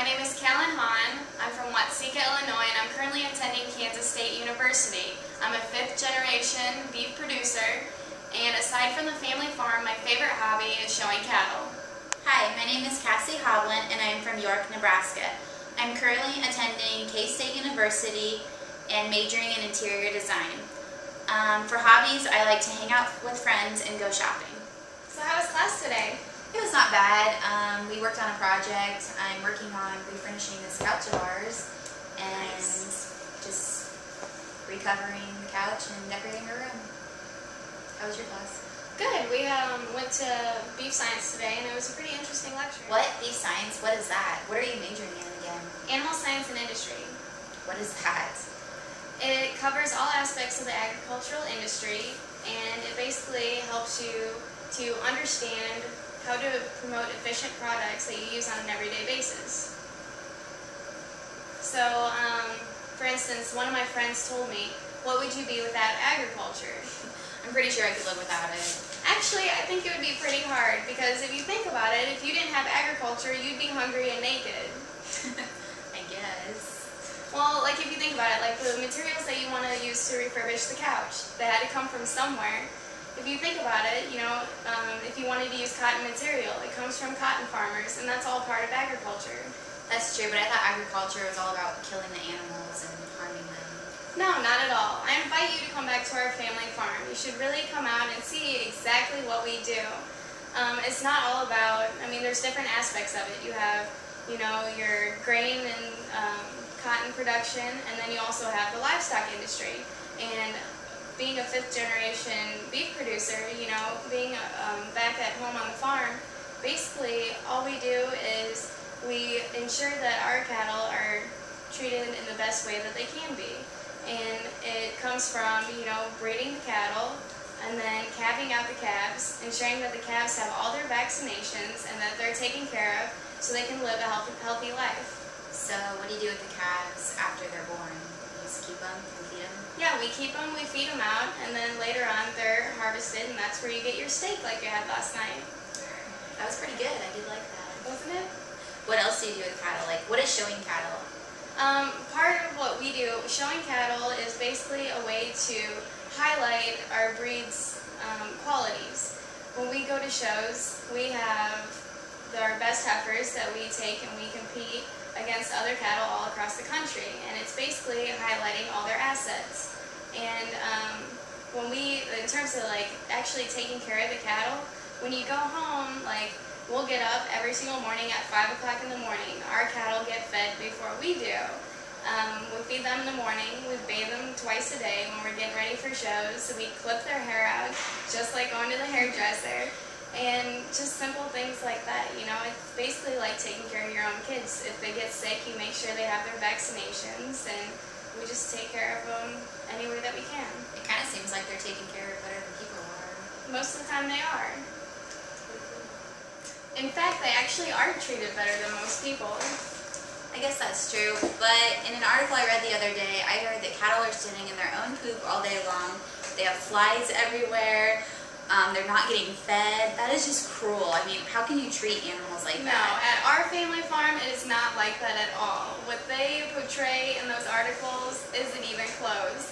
My name is Callan Hahn. I'm from Watseka, Illinois, and I'm currently attending Kansas State University. I'm a fifth-generation beef producer, and aside from the family farm, my favorite hobby is showing cattle. Hi, my name is Cassie Hovland, and I'm from York, Nebraska. I'm currently attending K-State University and majoring in interior design. For hobbies, I like to hang out with friends and go shopping. So how was class today? It was not bad. We worked on a project. I'm working on refurnishing this couch of ours and just recovering the couch and decorating her room. How was your class? Good. We went to beef science today, and it was a pretty interesting lecture. What? Beef science? What is that? What are you majoring in again? Animal science and industry. What is that? It covers all aspects of the agricultural industry, and it basically helps you to understand how to promote efficient products that you use on an everyday basis. So, for instance, one of my friends told me, what would you be without agriculture? I'm pretty sure I could live without it. Actually, I think it would be pretty hard, because if you think about it, if you didn't have agriculture, you'd be hungry and naked. I guess. Well, like if you think about it, like the materials that you want to use to refurbish the couch, they had to come from somewhere. If you think about it, you know, if you wanted to use cotton material, it comes from cotton farmers, and that's all part of agriculture. That's true, but I thought agriculture was all about killing the animals and harming them. No, not at all. I invite you to come back to our family farm. You should really come out and see exactly what we do. It's not all about, I mean, there's different aspects of it. You have, you know, your grain and cotton production, and then you also have the livestock industry. And being a fifth-generation beef producer, you know, being back at home on the farm, basically all we do is we ensure that our cattle are treated in the best way that they can be. And it comes from, you know, breeding the cattle and then calving out the calves, ensuring that the calves have all their vaccinations and that they're taken care of so they can live a healthy life. So what do you do with the calves after they're born? You just keep them and feed them? Yeah, we keep them, we feed them out, and then later on they're harvested, and that's where you get your steak like you had last night. That was pretty good. I did like that. Wasn't it? What else do you do with cattle? Like, what is showing cattle? Part of what we do, showing cattle, is basically a way to highlight our breed's qualities. When we go to shows, we have our best heifers that we take and we compete against other cattle all across the country, and it's basically highlighting all their assets. And when we, in terms of like actually taking care of the cattle, when you go home, like we'll get up every single morning at 5 o'clock in the morning. Our cattle get fed before we do. We feed them in the morning, we bathe them twice a day when we're getting ready for shows, so we clip their hair out, just like going to the hairdresser. And just simple things like that, you know, it's basically like taking care of your own kids. If they get sick, you make sure they have their vaccinations, and we just take care of them any way that we can. It kind of seems like they're taken care of better than people are. Most of the time they are. In fact, they actually are treated better than most people. I guess that's true, but in an article I read the other day, I heard that cattle are sitting in their own poop all day long. They have flies everywhere. They're not getting fed. That is just cruel. I mean, how can you treat animals like that? No, at our family farm, it is not like that at all. What they portray in those articles isn't even close.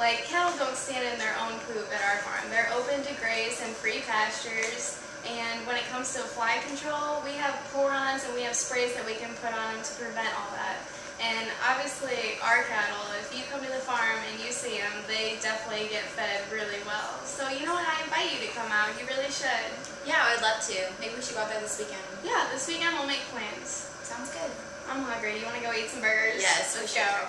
Like, cattle don't stand in their own poop at our farm. They're open to graze and free pastures. And when it comes to fly control, we have pour-ons and we have sprays that we can put on to prevent all that. And obviously, our cattle, if you come to the farm and you see them, they definitely get fed really well. So you know what, I invite you to come out. You really should. Yeah, I would love to. Maybe we should go out there this weekend. Yeah, this weekend we'll make plans. Sounds good. I'm hungry. You want to go eat some burgers? Yes, let's for go. sure.